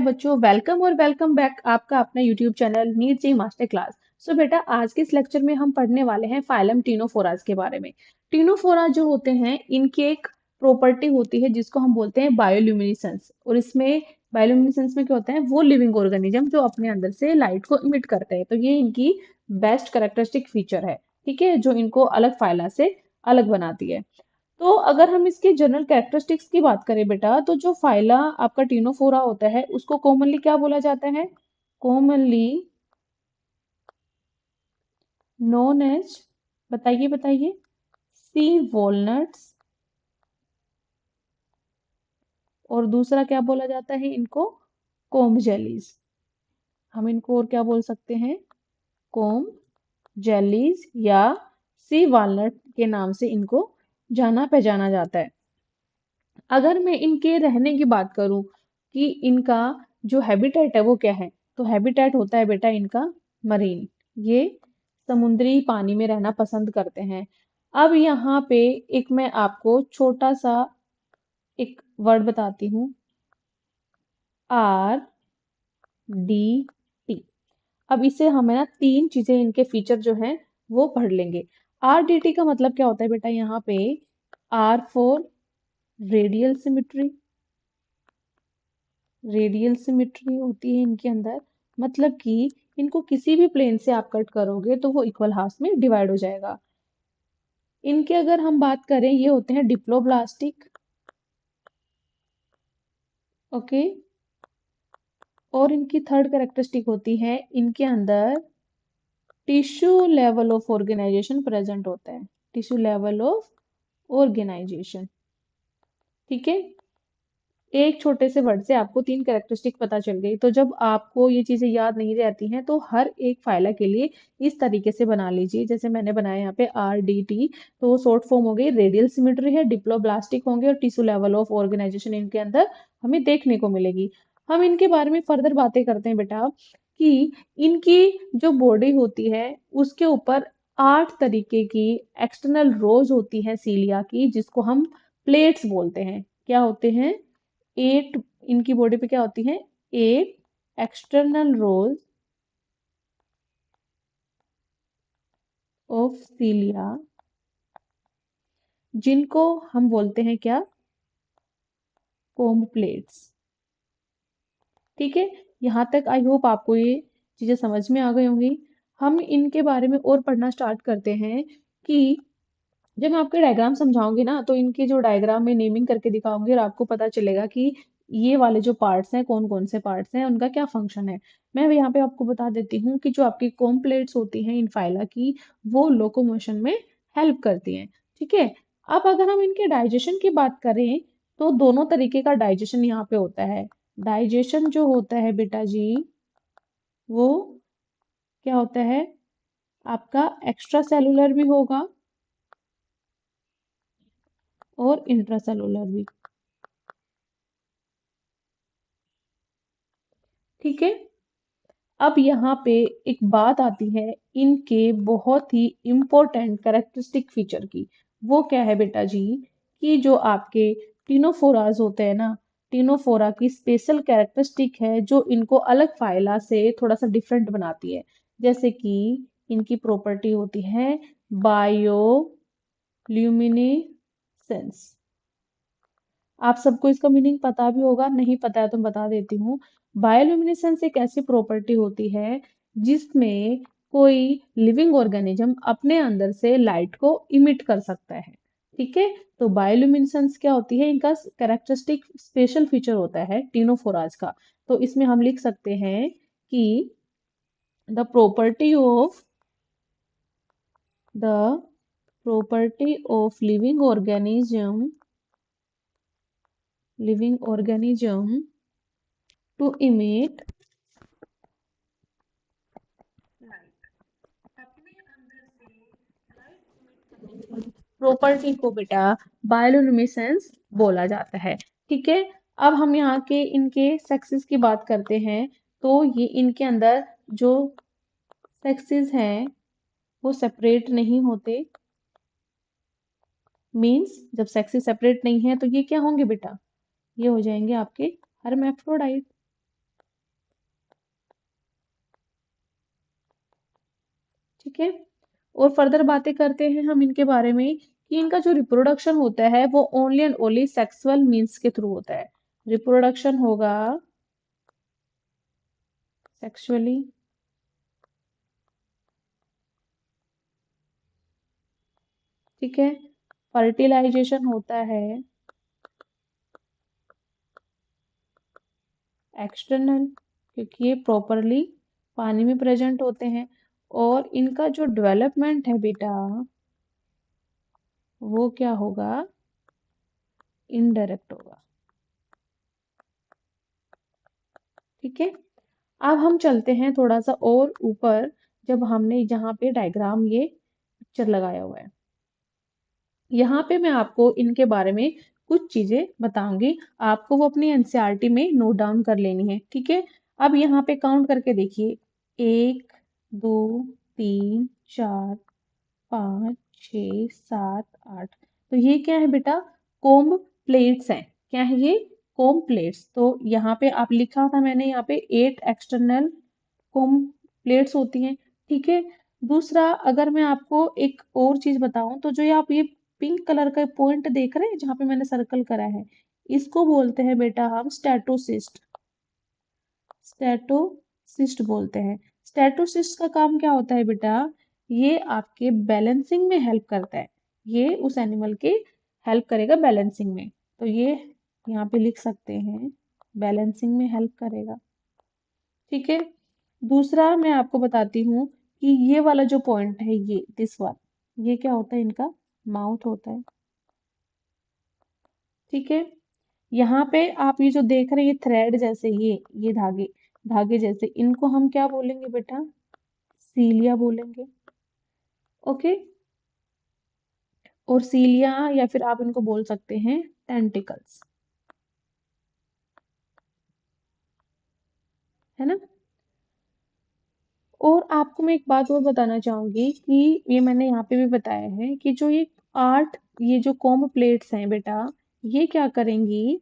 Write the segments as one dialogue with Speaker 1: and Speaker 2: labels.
Speaker 1: बच्चों, वेलकम और welcome back आपका अपना यूट्यूब चैनल नीट जी मास्टर क्लास। सो बेटा, आज के इस लेक्चर में हम पढ़ने वाले हैं फाइलम टीनोफोरास के बारे में। टीनोफोरा जो होते हैं, इनकी एक प्रॉपर्टी होती है जिसको हम बोलते हैं बायोल्यूमिनेसेंस। और इसमें बायोल्यूमिनेसेंस में क्या होता है, वो लिविंग ऑर्गेनिज्म जो अपने अंदर से लाइट को इमिट करते हैं। तो ये इनकी बेस्ट कैरेक्टरिस्टिक फीचर है, ठीक है, जो इनको अलग फाइला से अलग बनाती है। तो अगर हम इसके जनरल कैरेक्टरिस्टिक्स की बात करें बेटा, तो जो फाइला आपका टीनोफोरा होता है उसको कॉमनली क्या बोला जाता है? कॉमनली नोन एज, बताइए बताइए, सी वॉलनट्स। और दूसरा क्या बोला जाता है इनको? Comb jellies. हम इनको और क्या बोल सकते हैं? कोम्ब जेलीज या सी वॉलनट के नाम से इनको जाना पहचाना जाता है। अगर मैं इनके रहने की बात करूं कि इनका जो हैबिटेट है वो क्या है, तो हैबिटेट होता है बेटा इनका मरीन। ये समुद्री पानी में रहना पसंद करते हैं। अब यहाँ पे एक मैं आपको छोटा सा एक वर्ड बताती हूँ, आर डी टी। अब इसे हमें ना तीन चीजें, इनके फीचर जो हैं वो पढ़ लेंगे। आर डी टी का मतलब क्या होता है बेटा? यहाँ पे R for radial symmetry. Radial symmetry होती है इनके अंदर, मतलब कि इनको किसी भी प्लेन से आप कट करोगे तो वो इक्वल हाफ में डिवाइड हो जाएगा। इनके अगर हम बात करें, ये होते हैं डिप्लोब्लास्टिक। ओके। और इनकी थर्ड कैरेक्टरिस्टिक होती है, इनके अंदर tissue level of organisation present होता है। टिश्यू लेवल ऑफ ऑर्गेनाइजेशन, ठीक है। एक छोटे से वर्ड से आपको तीन कैरेक्टरिस्टिक पता चल गई। तो जब आपको ये चीजें याद नहीं रहती हैं तो हर एक फाइला के लिए इस तरीके से बना लीजिए, जैसे मैंने बनाया यहाँ पे आर डी टी। तो शॉर्ट फॉर्म हो गई, रेडियल सिमेट्री है, डिप्लोब्लास्टिक होंगे और टिश्यू लेवल ऑफ ऑर्गेनाइजेशन इनके अंदर हमें देखने को मिलेगी। हम इनके बारे में फर्दर बातें करते हैं बेटा, कि इनकी जो बॉडी होती है उसके ऊपर 8 तरीके की एक्सटर्नल रोज होती है सीलिया की, जिसको हम प्लेट्स बोलते हैं। क्या होते हैं? 8, इनकी बॉडी पे क्या होती है? 8 एक्सटर्नल रोज ऑफ सीलिया, जिनको हम बोलते हैं क्या? Comb plates. ठीक है। यहाँ तक आई होप आपको ये चीजें समझ में आ गई होंगी। हम इनके बारे में और पढ़ना स्टार्ट करते हैं कि जब मैं आपके डायग्राम समझाऊंगी ना, तो इनके जो डायग्राम में नेमिंग करके दिखाऊंगी और आपको पता चलेगा कि ये वाले जो पार्ट्स हैं कौन कौन से पार्ट्स हैं, उनका क्या फंक्शन है। मैं यहाँ पे आपको बता देती हूँ कि जो आपकी कॉम्प्लेट्स होती हैं इन फाइला की, वो लोकोमोशन में हेल्प करती हैं, ठीक है। अब अगर हम इनके डाइजेशन की बात करें, तो दोनों तरीके का डाइजेशन यहाँ पे होता है। डाइजेशन जो होता है बेटा जी, वो क्या होता है? आपका एक्स्ट्रा सेलुलर भी होगा और इंट्रासेलुलर भी, ठीक है। अब यहाँ पे एक बात आती है इनके बहुत ही इम्पोर्टेंट कैरेक्टरिस्टिक फीचर की। वो क्या है बेटा जी? कि जो आपके टीनोफोराज होते हैं ना, टीनोफोरा की स्पेशल कैरेक्टरिस्टिक है जो इनको अलग फाइला से थोड़ा सा डिफरेंट बनाती है। जैसे कि इनकी प्रॉपर्टी होती है बायोल्यूमिनेसेंस। आप सबको इसका मीनिंग पता भी होगा, नहीं पता है तो बता देती हूँ। बायोल्यूमिनेसेंस एक ऐसी प्रॉपर्टी होती है जिसमें कोई लिविंग ऑर्गेनिज्म अपने अंदर से लाइट को इमिट कर सकता है, ठीक है। तो बायोल्यूमिनेसेंस क्या होती है? इनका कैरेक्टरिस्टिक स्पेशल फीचर होता है टीनोफोराज का। तो इसमें हम लिख सकते हैं कि the property of the property of living organism to emit property को बेटा बायोलुमिनेसेंस बोला जाता है, ठीक है। अब हम यहाँ के इनके सेक्सेस की बात करते हैं। तो ये इनके अंदर जो सेक्सेस हैं वो सेपरेट नहीं होते। मींस जब सेक्सेस सेपरेट नहीं है तो ये क्या होंगे बेटा? ये हो जाएंगे आपके हर्मेफ्रोडाइट। ठीक है। और फर्दर बातें करते हैं हम इनके बारे में कि इनका जो रिप्रोडक्शन होता है वो only and only sexual means के थ्रू होता है। रिप्रोडक्शन होगा सेक्सुअली, ठीक है। फर्टिलाइजेशन होता है एक्सटर्नल, क्योंकि ये प्रॉपरली पानी में प्रेजेंट होते हैं। और इनका जो डेवलपमेंट है बेटा वो क्या होगा, इनडायरेक्ट होगा। ठीक है। अब हम चलते हैं थोड़ा सा और ऊपर, जब हमने जहाँ पे डायग्राम ये पिक्चर लगाया हुआ है, यहाँ पे मैं आपको इनके बारे में कुछ चीजें बताऊंगी। आपको वो अपनी एनसीईआरटी में नोट डाउन कर लेनी है, ठीक है। अब यहाँ पे काउंट करके देखिए, 1 2 3 4 5 6 7 8। तो ये क्या है बेटा, कोम्ब प्लेट्स हैं। क्या है ये, कोम्ब प्लेट्स। तो यहाँ पे आप लिखा था मैंने, यहाँ पे 8 एक्सटर्नल कोम्ब प्लेट्स होती हैं, ठीक है। दूसरा, अगर मैं आपको एक और चीज बताऊं तो जो ये आप ये पिंक कलर का पॉइंट देख रहे हैं जहां पे मैंने सर्कल करा है, इसको बोलते हैं बेटा हम स्टेटोसिस्ट। स्टेटोसिस्ट बोलते हैं। स्टेटोसिस्ट का काम क्या होता है बेटा, ये आपके बैलेंसिंग में हेल्प करता है। ये उस एनिमल के हेल्प करेगा बैलेंसिंग में। तो ये यहाँ पे लिख सकते हैं, बैलेंसिंग में हेल्प करेगा, ठीक है। दूसरा मैं आपको बताती हूँ कि ये वाला जो पॉइंट है, ये दिस वन, ये क्या होता है, इनका माउथ होता है, ठीक है। यहाँ पे आप ये जो देख रहे हैं, ये थ्रेड जैसे, ये धागे, धागे जैसे, इनको हम क्या बोलेंगे बेटा, सीलिया बोलेंगे। ओके। और सीलिया, या फिर आप इनको बोल सकते हैं टेंटिकल्स, है ना। और आपको मैं एक बात और बताना चाहूंगी कि ये मैंने यहाँ पे भी बताया है कि जो ये 8, ये जो कॉम्ब प्लेट्स हैं बेटा, ये क्या करेंगी,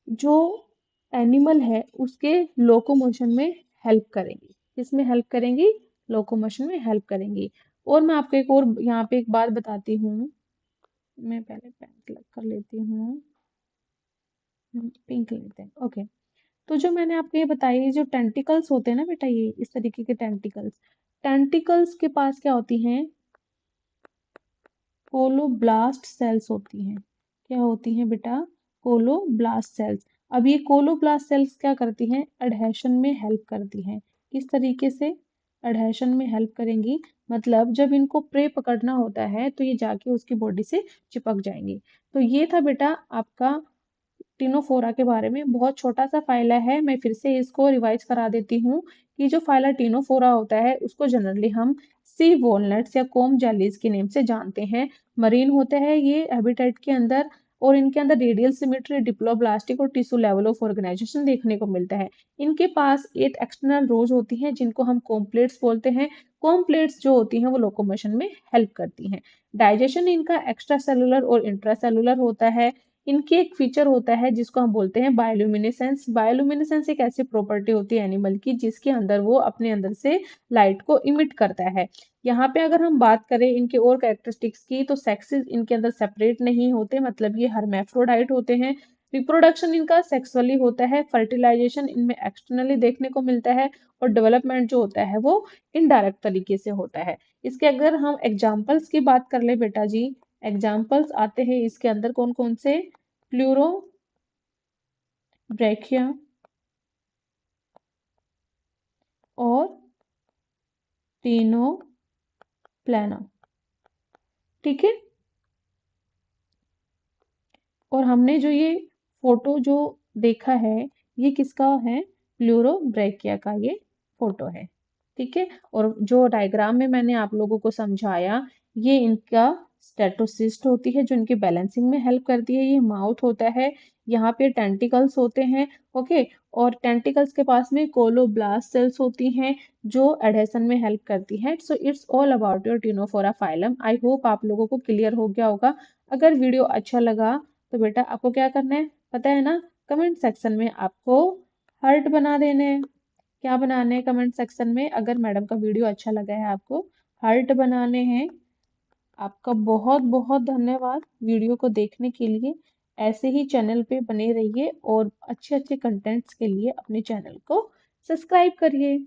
Speaker 1: जो एनिमल है उसके लोकोमोशन में हेल्प करेंगी। किसमें हेल्प करेंगी, लोकोमोशन में हेल्प करेंगी। और मैं आपको एक और यहाँ पे एक बात बताती हूँ, मैं पहले पेन कर लेती हूँ, पिंक लेते हैं, ओके। तो जो मैंने आपको ये बताई, ये जो टेंटिकल्स होते हैं ना बेटा, ये इस तरीके के टेंटिकल्स, टेंटिकल्स के पास क्या होती हैं, कोलोब्लास्ट सेल्स होती हैं। क्या होती हैं बेटा, कोलोब्लास्ट सेल्स। अब ये कोलोब्लास्ट सेल्स क्या करती हैं, एडहेशन में हेल्प करती हैं। किस तरीके से, एडहेशन में हेल्प करेंगी, मतलब जब इनको प्रे पकड़ना होता है तो ये जाके उसकी बॉडी से चिपक जाएंगी। तो ये था बेटा आपका टिनोफोरा के बारे में। बहुत छोटा सा फाइला है, मैं फिर से इसको रिवाइज करा देती हूँ कि जो फाइला टिनोफोरा होता है उसको जनरली हम सी वॉलनट्स या कोम जेलीज के नेम से जानते हैं। मरीन होते हैं ये हैबिटेट के अंदर, और इनके अंदर रेडियल सिमेट्री, डिप्लोब्लास्टिक और टिश्यू लेवल ऑफ ऑर्गेनाइजेशन देखने को मिलता है। इनके पास 8 एक्सटर्नल रोज होती हैं जिनको हम कॉम्प्लेट्स बोलते हैं। कॉम्प्लेट्स जो होती हैं वो लोकोमोशन में हेल्प करती हैं। डाइजेशन इनका एक्स्ट्रा सेलुलर और इंट्रा सेलुलर होता है। इनके एक फीचर होता है जिसको हम बोलते हैं बायोल्यूमिनेसेंस। बायोल्यूमिनेसेंस एक ऐसी प्रॉपर्टी होती है एनिमल की जिसके अंदर वो अपने अंदर से लाइट को इमिट करता है। यहाँ पे अगर हम बात करें इनके और कैरेक्टरिस्टिक्स की, तो सेक्सेस इनके अंदर सेपरेट नहीं होते, मतलब ये हर्मेफ्रोडाइट होते हैं। रिप्रोडक्शन इनका सेक्सुअली होता है। फर्टिलाइजेशन इनमें एक्सटर्नली देखने को मिलता है। और डेवलपमेंट जो होता है वो इनडायरेक्ट तरीके से होता है। इसके अगर हम एग्जाम्पल्स की बात कर ले बेटा जी, एग्जाम्पल्स आते हैं इसके अंदर कौन कौन से, प्लूरो ब्रैकिया और टीनो प्लाना, ठीक है। और हमने जो ये फोटो जो देखा है, ये किसका है, प्लूरो ब्रैकिया का ये फोटो है, ठीक है। और जो डायग्राम में मैंने आप लोगों को समझाया, ये इनका स्टेटोसिस्ट होती है जो इनकी बैलेंसिंग में हेल्प करती है। ये माउथ होता है, यहाँ पे टेंटिकल्स होते हैं, ओके। और टेंटिकल्स के पास में कोलोब्लास्ट सेल्स होती हैं जो एडहेशन में हेल्प करती हैं। So it's all about your Ctenophora phylum. I hope आप लोगों को क्लियर हो गया होगा। अगर वीडियो अच्छा लगा तो बेटा आपको क्या करना है, पता है ना, कमेंट सेक्शन में आपको हार्ट बना देने हैं, क्या बनाने हैं कमेंट सेक्शन में। अगर मैडम का वीडियो अच्छा लगा है आपको, हार्ट बनाने हैं। आपका बहुत बहुत धन्यवाद वीडियो को देखने के लिए। ऐसे ही चैनल पे बने रहिए और अच्छे अच्छे कंटेंट्स के लिए अपने चैनल को सब्सक्राइब करिए।